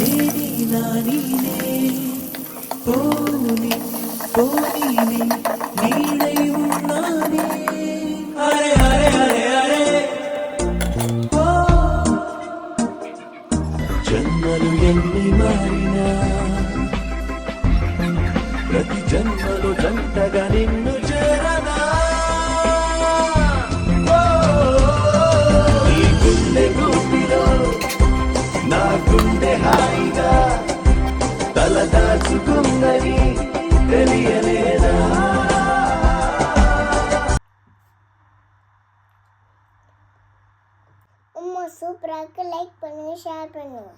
నేనే నా నీనే పోని పోనీనే నీడై ఉన్నానే అరే అరే అరే అరే ఓ జన్మలు ఎన్ని మారినా ప్రతి జన్మలో జంటగా నిన్ను చేరనా ఈ గుండె గుండిలో నా గుండె హాయిగా తలదాచుకుందని తెలియలేదా சூப்பராக லைக் பண்ணுங்க ஷேர் பண்ணுங்க